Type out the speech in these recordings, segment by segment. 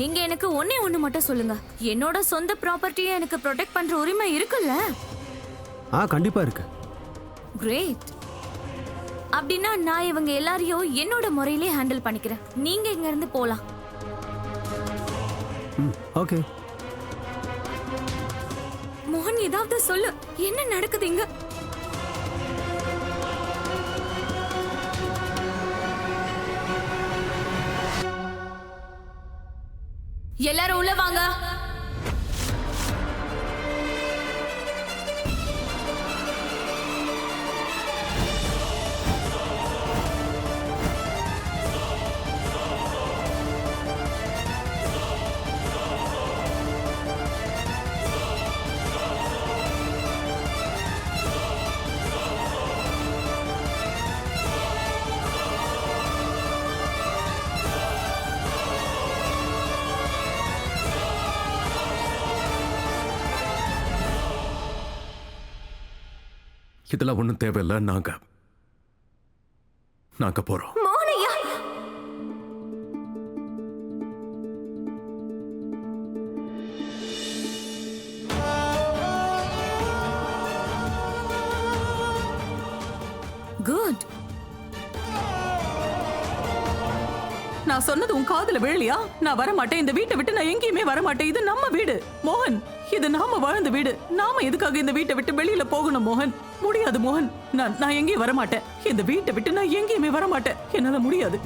நீங்க எனக்கு ஒண்ணே ஒண்ணு மட்டும் சொல்லுங்க. என்னோட சொந்த ப்ராப்பர்ட்டியை எனக்கு ப்ரொடெக்ட் பண்ற உரிமை இருக்குல்ல? கண்டிப்பா இருக்கு. கிரேட். அப்படின்னா நான் இவங்க எல்லாரையும் என்னோட முறையிலே ஹேண்டில் பண்ணிக்கிறேன். நீங்க இங்க இருந்து போலாம். ஓகே. மோகன், ஏதாவது சொல்லு. என்ன நடக்குது இங்க? எல்லாரும் உள்ள வாங்க. இதெல்லாம் ஒண்ணும் தேவையில்லை. நாங்க போறோம். மோகனையா, குட். நான் சொன்னது உன் காதுல விழலையா? நான் வர மாட்டேன். இந்த வீட்டை விட்டு நான் எங்கேயுமே வர மாட்டேன். இது நம்ம வீடு மோகன். இது நாம வாழ்ந்த வீடு. நாம எதுக்காக இந்த வீட்டை விட்டு வெளியில போகணும் மோகன்? முடியாது மோகன். நான் எங்கேயும் வர மாட்டேன். இந்த வீட்டை விட்டு நான் எங்கேயுமே வர மாட்டேன். என்னால முடியாது.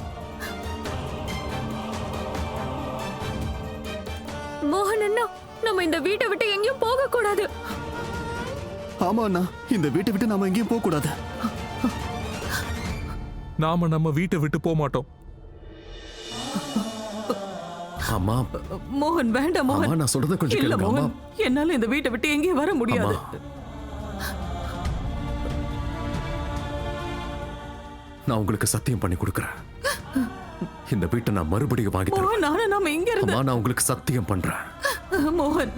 மோகன் அண்ணா, நம்ம இந்த வீட்டை விட்டு எங்கேயும் போக கூடாது. ஆமா அண்ணா, இந்த வீட்டை விட்டு நாம எங்கேயும் போக கூடாது. நாம நம்ம வீட்டை விட்டு போக மாட்டோம். அம்மா, மோகன் வேண்டாம் மோகன். நான் சொல்றத கொஞ்சம் இல்ல கேளுங்க. மோகன், என்னால இந்த வீட்டை விட்டு எங்கேயும் வர முடியாது. நான் உங்களுக்கு சத்தியம் பண்ணி கொடுக்கறேன். இந்த வீட்டை நான் மறுபடியும் வாங்கி தரேன். மோகன், நாம இங்க இருந்து. நான் உங்களுக்கு சத்தியம் பண்றேன். மோகன்,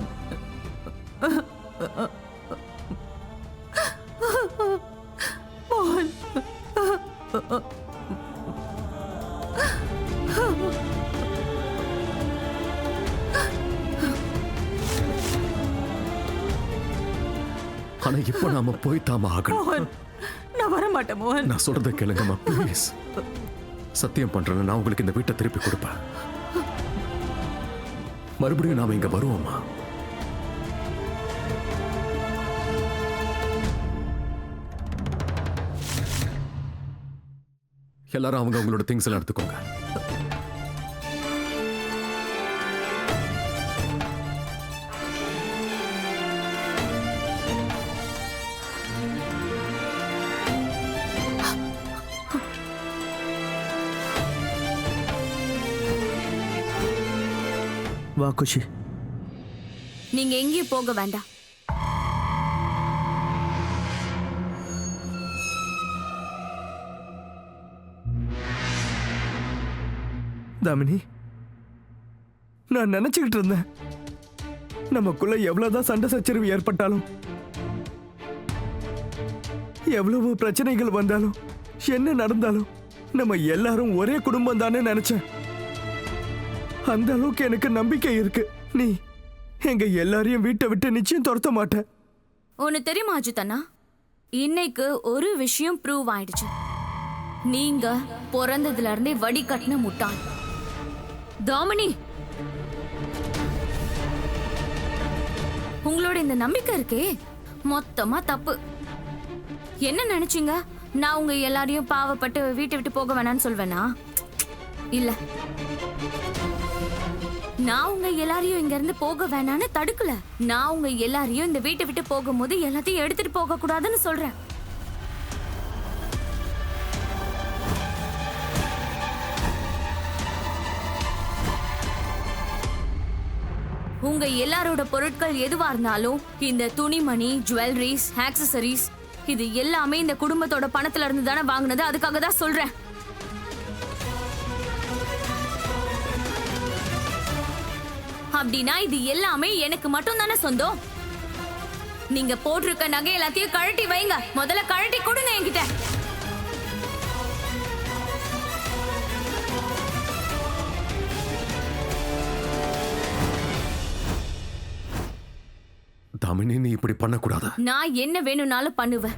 மோகன். ஆனா இப்ப நாம போய் தாம ஆகணும். மோகன், நான் வர மாட்டேன் மோகன். நான் சொல்றத கேளுங்கம்மா, ப்ளீஸ். சத்தியம் பண்றேன், நான் உங்களுக்கு இந்த வீட்டை திருப்பி கொடுப்பேன். மறுபடியும் நாம இங்க வருவோமா? எல்லாரும் அவங்க அவங்களோட திங்ஸ் எல்லாம் எடுத்துக்கோங்க. வா குஷி. நீங்க எங்கேயும் போக வேண்டாம். தாமினி, நான் நினைச்சுக்கிட்டு இருந்தேன், நமக்குள்ள எவ்வளவுதான் சண்டை சச்சரவு ஏற்பட்டாலும், எவ்வளவு பிரச்சனைகள் வந்தாலும், என்ன நடந்தாலும், நம்ம எல்லாரும் ஒரே குடும்பம் தானே நினைச்சேன். அந்த அளவுக்கு எனக்கு நம்பிக்கை இருக்கு. நீ எங்க எல்லாரையும் வீட்டை விட்டு நிச்சயம் துரத்த மாட்ட. ஒன்னு தெரியுமா அஜித்தண்ணா, இன்னைக்கு ஒரு விஷயம் ப்ரூவ் ஆயிடுச்சு. நீங்க பிறந்ததுல இருந்தே வடிகட்டின முட்டாள். தாமினி, உங்களோட இந்த நம்பிக்கை இருக்கே மொத்தமா தப்பு. என்ன நினைச்சீங்க, நான் உங்க எல்லாரையும் பாவப்பட்டு வீட்டை விட்டு போக வேணாம்னு சொல்வேனா? இல்ல, நான் உங்க எல்லாரையும் இங்க இருந்து போக வேணான்னு தடுக்கல. நான் உங்க எல்லாரையும் இந்த வீட்டை விட்டு போகும்போது எல்லாத்தையும் எடுத்துட்டு போக கூடாதுன்னு சொல்றேன். உங்க எல்லாரோட பொருட்கள் எதுவா இருந்தாலும், இந்த துணிமணி, ஜுவல்லரிஸ், ஆக்சசரிஸ், இது எல்லாமே இந்த குடும்பத்தோட பணத்துல இருந்து தானே வாங்கினது. அதுக்காக தான் சொல்றேன். அப்படின்னா இது எல்லாமே எனக்கு மட்டும் தானே சொந்தம். நீங்க போட்டிருக்க நகை எல்லாத்தையும் கழட்டி வைங்க. முதல்ல கழட்டி கொடுங்க என்கிட்ட. தாமினி, நீ இப்படி பண்ணக்கூடாது. நான் என்ன வேணும்னாலும் பண்ணுவேன்.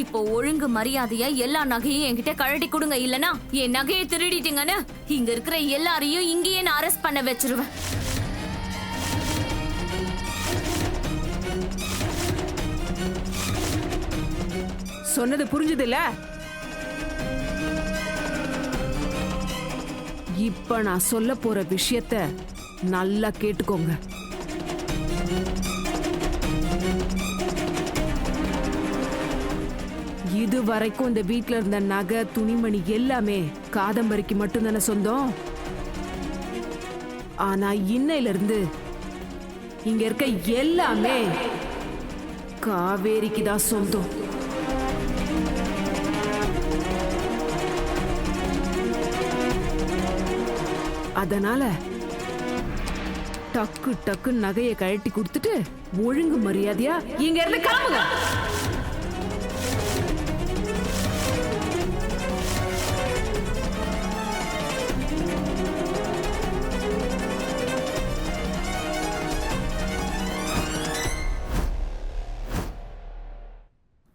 இப்போ ஒழுங்கு மரியாதையா எல்லா நகையும் என்கிட்ட கழட்டி கொடுங்க, இல்லனா என் நகையை திருடிட்டீங்கன்னு இங்க இருக்கிற எல்லாரையும் இங்கேயே நான் அரெஸ்ட் பண்ண வச்சிருவேன். சொன்னது புரிஞ்சுதுல? இப்ப நான் சொல்ல போற விஷயத்த நல்லா கேட்டுக்கோங்க. இது வரைக்கும் இந்த வீட்ல இருந்த நகை, துணிமணி எல்லாமே காதம்பரிக்கு மட்டும்தானே சொந்தம். ஆனா இன்னையில இருந்து இங்க இருக்க எல்லாமே காவேரிக்கு தான் சொந்தம். அதனால டக்கு டக்கு நகையை கழட்டி கொடுத்துட்டு ஒழுங்கு மரியாதையா இங்க இருந்து கிளம்புங்க.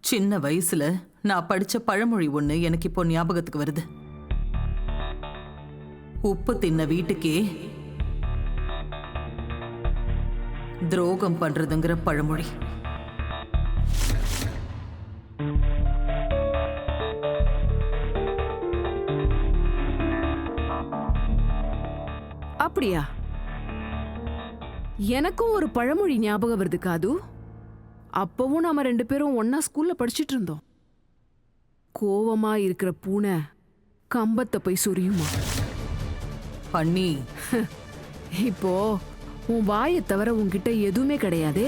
சின்ன வயசுல நான் படிச்ச பழமொழி ஒண்ணு எனக்கு இப்போ ஞாபகத்துக்கு வருது. உப்பு தின்ன வீட்டுக்கே துரோகம் பண்றதுங்கிற பழமொழி. அப்படியா? எனக்கும் ஒரு பழமொழி ஞாபகம் வருது காது. அப்பவும் நாம 2 பேரும் ஒன்னா ஸ்கூல்ல படிச்சிட்டு இருந்தோம். கோவமா இருக்கிற பூனை கம்பத்தை போய் சொரியுமா? பண்ணி இப்போ உன் வாயை தவிர உன்கிட்ட எதுவுமே கிடையாதே.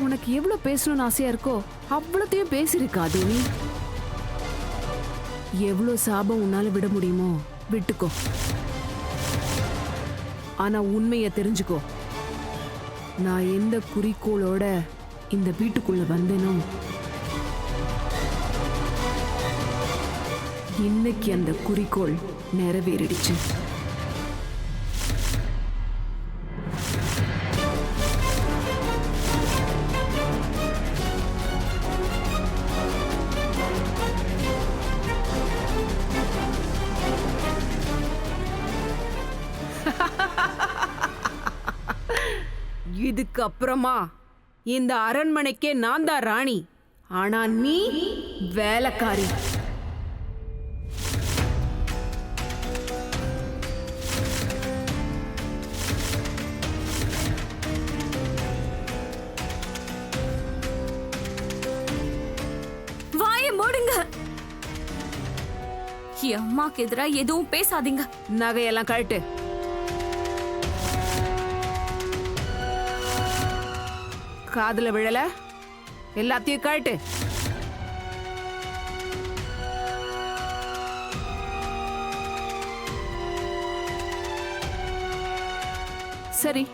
உனக்கு எவ்வளவு பேசணும்னு ஆசையா இருக்கோ அவ்வளோத்தையும் பேசிருக்காது. நீ எவ்வளவு சாபம் உன்னால விட முடியுமோ விட்டுக்கோ. ஆனா உண்மைய தெரிஞ்சுக்கோ. நான் எந்த குறிக்கோளோட இந்த வீட்டுக்குள்ள வந்தேனோ இன்னைக்கு அந்த குறிக்கோள் நிறைவேறிடுச்சு. இதுக்கு அப்புறமா இந்த அரண்மனைக்கே நான் தான் ராணி. ஆனா நீ வேலைக்காரி. வாயை மூடுங்க. என் அம்மாக்கு எதிரா எதுவும் பேசாதீங்க. நகையெல்லாம் கழட்டு. காதுல விழல, எல்லாத்தையும் கழட்டு. சரி.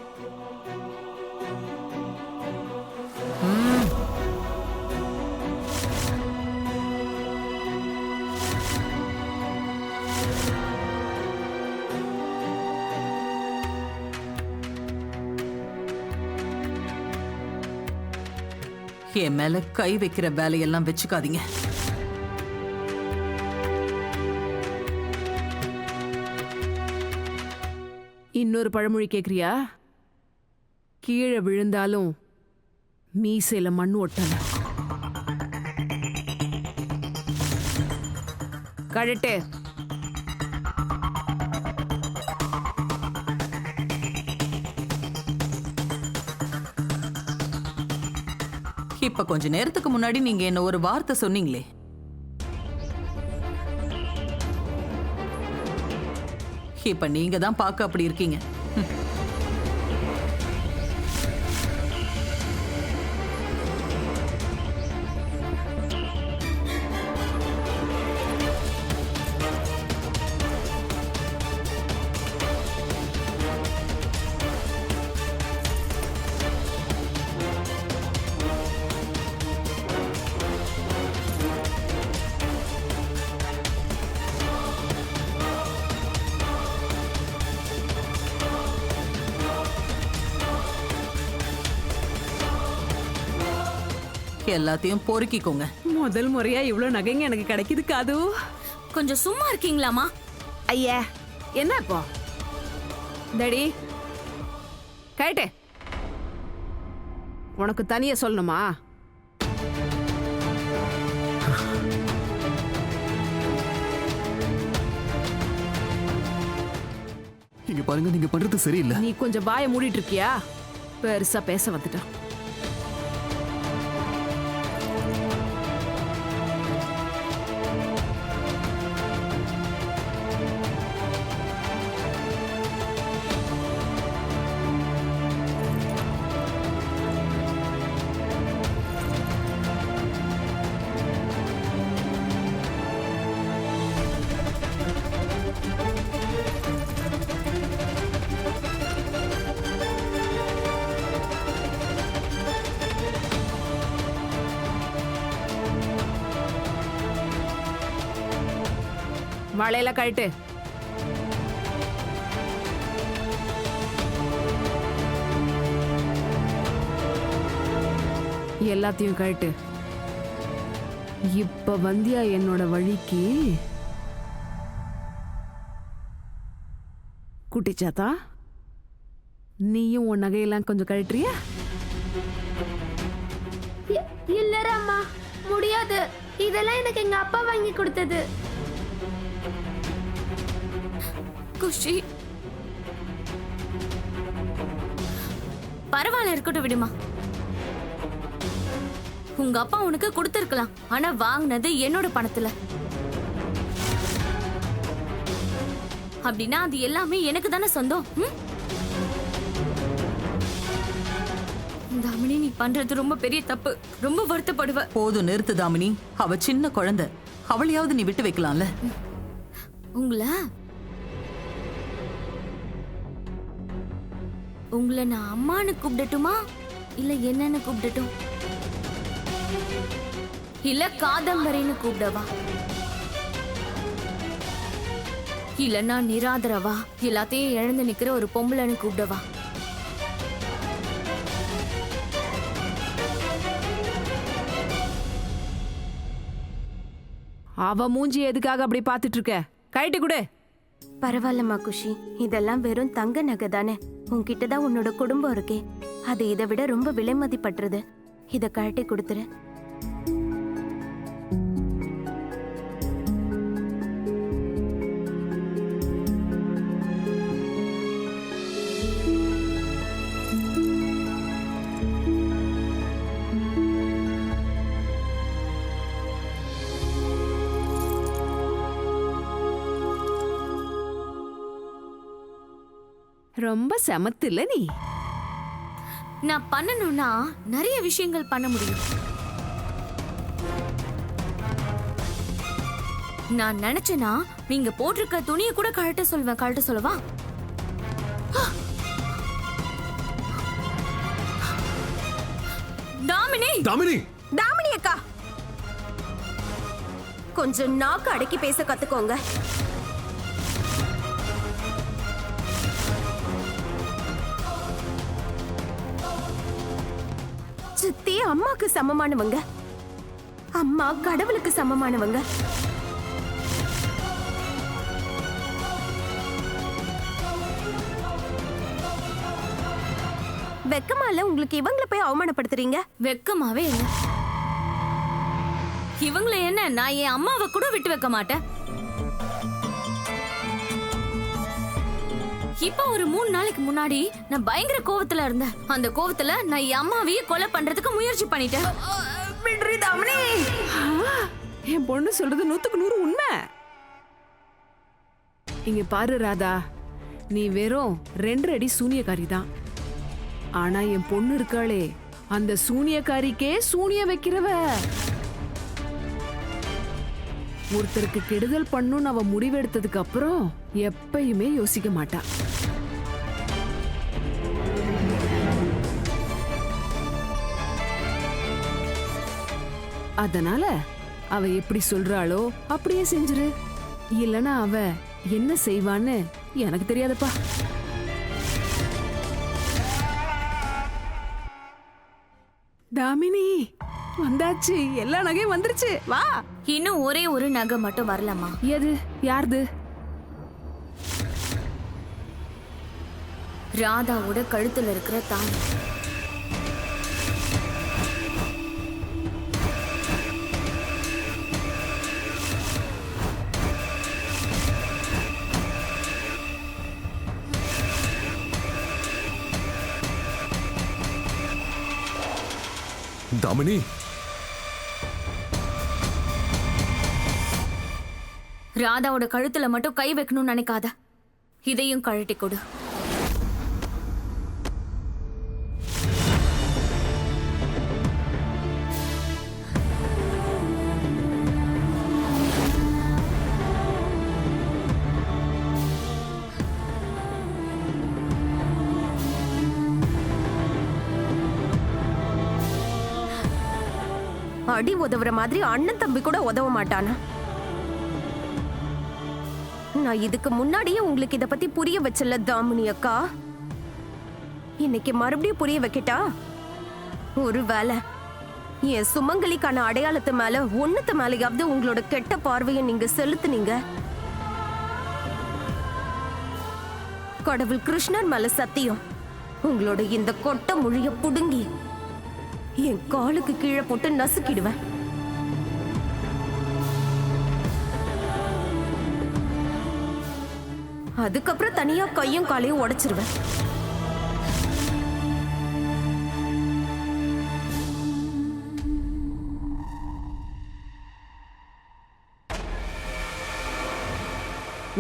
என் மேல கை வைக்கிற வேலையெல்லாம் வச்சுக்காதீங்க. இன்னொரு பழமொழி கேக்குறியா? கீழே விழுந்தாலும் மீசையில மண் ஒட்டல. கழட்டு. இப்ப கொஞ்ச நேரத்துக்கு முன்னாடி நீங்க என்ன ஒரு வார்த்தை சொன்னீங்களே, இப்ப நீங்க தான் பார்க்க அப்படி இருக்கீங்க. எல்லாத்தையும் பொறுக்கிக்கோங்க. முதல் முறையா இவ்வளவு நகைங்க எனக்கு கிடைக்குது காது. கொஞ்சம் சும்மா இருக்கீங்களாமா? ஐயா என்ன இப்போ டேடி கேட்டே உனக்கு தனியா சொல்லணுமா? இங்க பாருங்க, நீங்க பண்றது சரியில்லை. நீ கொஞ்சம் வாயை மூடிட்டு இருக்கியா? பெருசா பேச வந்துட்டான். வளையல கழட்டு. எல்லாத்தையும் கழட்டு. இப்ப வந்தியா என்னோட வழிக்கு? குட்டிச்சாத்தா, நீயும் உன் நகையெல்லாம் கொஞ்சம் கழட்டுறியா? இல்லரம்மா, முடியாது. இதெல்லாம் எனக்கு எங்க அப்பா வாங்கி கொடுத்தது. குஷி, பரவாயில்ல, இருக்கட்டும், விடுமா. உங்க அப்பா உனக்கு கொடுத்திருக்கலாம், ஆனா வாங்கினது என்னோட பணத்துல. அப்படின்னா அது எல்லாமே எனக்கு தானே சொந்தம். தாமினி, நீ பண்றது ரொம்ப பெரிய தப்பு. ரொம்ப வருத்தப்படுவ. போதும், நிறுத்து தாமினி. அவ சின்ன குழந்தை, அவளையாவது நீ விட்டு வைக்கலாம்ல. உங்களை நான் அம்மான்னு கூப்பிடட்டுமா, இல்ல என்னன்னு கூப்பிடட்டும்? இல்ல காதம்பரின்னு கூப்பிடவா? இல்ல நான் நிராதரவா, எல்லாத்தையும் இழந்து நிக்கிற ஒரு பொம்பளைன்னு கூப்பிடவா? அவ மூஞ்சி எதுக்காக அப்படி பாத்துட்டு இருக்க? கழட்டி கொடு. பரவாயில்லம்மா குஷி, இதெல்லாம் வெறும் தங்க நகை தானே. உன்கிட்ட தான் உன்னோட குடும்பம் இருக்கே, அது இதை விட ரொம்ப விலை மதிப்பற்றது. இத கழட்டி கொடுத்துரு. ரொம்ப சமத்துல நீ. நான் பண்ணணும்னா நிறைய விஷயங்கள் பண்ண முடியும். நான் நினைச்சேனா நீங்க போட்டிருக்க துணியை கூட கழட்ட சொல்வேன். கழட்ட சொல்லவா? தாமினி, தாமினி, தாமினி அக்கா, கொஞ்சம் நாக்கு அடக்கி பேச கத்துக்கோங்க. சித்தி அம்மாக்கு சமமானவங்க, அம்மா கடவுளுக்கு சமமானவங்க. வெக்கமால உங்களுக்கு இவங்கள போய் அவமானப்படுத்துறீங்க? வெக்கமாவே இல்ல. இவங்கள என்ன, நான் என் அம்மாவை கூட விட்டு வைக்க மாட்டேன். இப்ப ஒரு 3 நாளைக்கு முன்னாடி நான் பயங்கர கோவத்துல இருந்தேன். அந்த கோவத்துல நான் என் அம்மாவையே கொலை பண்றதுக்கு முயற்சி பண்ணிட்டேன். என் பொண்ணு சொல்றது 100க்கு 100 உண்மை. இங்க பாரு ராதா, நீ வெறும் 2 அடி சூனியக்காரி தான். ஆனா என் பொண்ணு இருக்காளே, அந்த சூனியக்காரிக்கே சூனிய வைக்கிறவ. ஒருத்தருக்கு கெடுதல் பண்ணுன்னு அவ முடிவெடுத்ததுக்கு அப்புறம் எப்பயுமே யோசிக்க மாட்டா. அதனால அவ எப்படி சொல்றாளோ அப்படியே செஞ்சிரு. இல்லனா அவ என்ன செய்வான்னு எனக்கு தெரியாதப்பா. தாமினி, வந்தாச்சு, எல்லா நகையும் வந்துருச்சு. வா. இன்னும் ஒரே ஒரு நகை மட்டும் வரலம்மா. எது? யாருது? ராதாவோட கழுத்துல இருக்கிற தாலி. தாமினி, ராதாவோட கழுத்துல மட்டும் கை வைக்கணும்னு நினைக்காத. இதையும் கழட்டி கொடு. அடி உதவுற மாதிரி அண்ணன் தம்பி கூட உதவ மாட்டானா? நான் இதுக்கு முன்னாடியே உங்களுக்கு இத பத்தி புரிய வச்சல தாமினி அக்கா. இன்னைக்கு மறுபடியும் புரிய வைக்கட்டா? ஒருவேளை என் சுமங்கலிக்கான அடையாளத்து மேல ஒண்ணுத்து மேலேயாவது உங்களோட கெட்ட பார்வையை நீங்க செலுத்துனீங்க, கடவுள் கிருஷ்ணர் மேல சத்தியம், உங்களோட இந்த கொட்டை மொழிய புடுங்கி என் காலுக்கு கீழே போட்டு நசுக்கிடுவேன். அதுக்கப்புறம் தனியா கையும் காலையும் உடைச்சிருவேன்.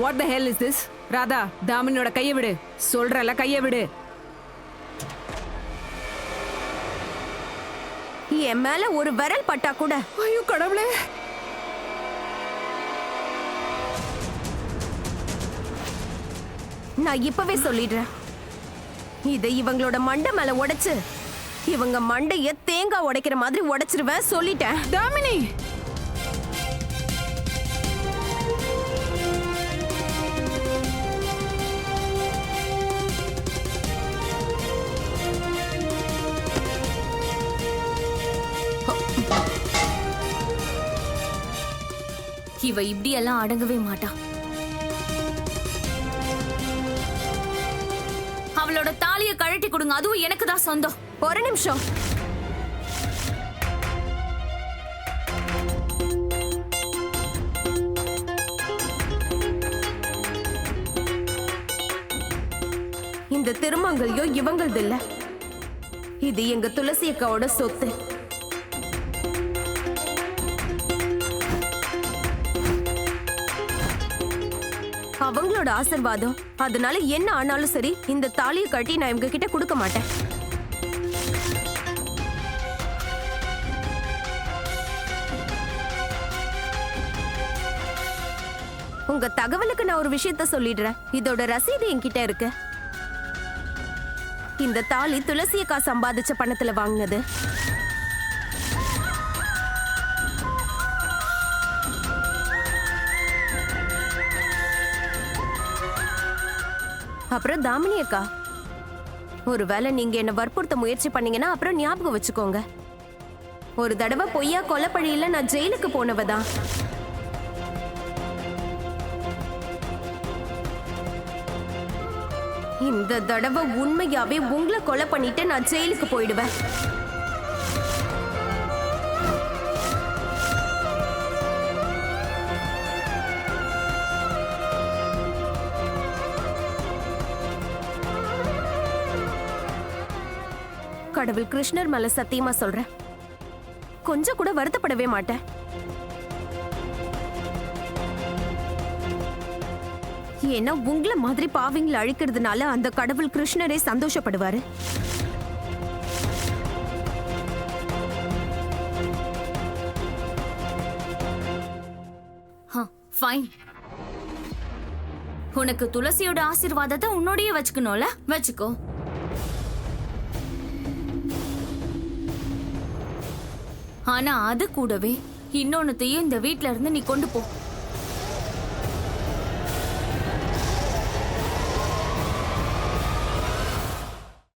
What the hell is this? Radha, தாமினியோட கையை விடு. சொல்றல, கையை விடு. என் மேல ஒரு விரல் பட்டா கூட. ஐயோ கடவுளே. நான் இப்பவே சொல்லிடுறேன், இதை இவங்களோட மண்டை மேல உடைச்சு இவங்க மண்டைய தேங்காய் உடைக்கிற மாதிரி உடைச்சிருவேன், சொல்லிட்டேன். தாமினி, இவ இப்படியெல்லாம் அடங்கவே மாட்டா. அவளோட தாலியை கழட்டி கொடுங்க, அதுவும் எனக்கு தான் சொந்தம். ஒரு நிமிஷம். இந்த திருமங்கல்யம் இவங்களது இல்ல, இது எங்க துளசி அக்காவோட சொத்து. அவங்களோட ஆசீர்வாதம். அதனால என்ன ஆனாலும் சரி, இந்த தாலியை கட்டி நான் இவங்க கிட்ட கொடுக்க மாட்டேன். உங்க தகவலுக்கு நான் ஒரு விஷயத்த சொல்லிடுறேன். இதோட ரசீது என்கிட்ட இருக்கு. இந்த தாலி துளசி அக்கா சம்பாதிச்ச பணத்துல வாங்கினது. அப்புறம் தாமினி அக்கா, ஒருவேளை நீங்க என்ன வற்புறுத்த முயற்சி பண்ணீங்கன்னா அப்புறம் ஞாபகம் வச்சுக்கோங்க, ஒரு தடவை பொய்யா கொலைப்பழியில நான் ஜெயிலுக்கு போனவதான். இந்த தடவை உண்மையாவே உங்களை கொலை பண்ணிட்டு நான் ஜெயிலுக்கு போயிடுவேன். கடவுள் கிருஷ்ணர் மேல சத்தியமா சொல்றேன், கொஞ்சம் கூட வருத்தப்படவே மாட்டேன். ஏன்னா உங்களை மாதிரி பாவிங்களை அழிக்கிறதுனால அந்த கடவுள் கிருஷ்ணரே சந்தோஷப்படுவாரு. ஃபைன். உனக்கு துளசியோட ஆசீர்வாதத்தை உன்னோடயே வச்சுக்கணும்ல, வச்சுக்கோ. ஆனா அது கூடவே இன்னொன்னுத்தையும் இந்த வீட்ல இருந்து நீ கொண்டு போ.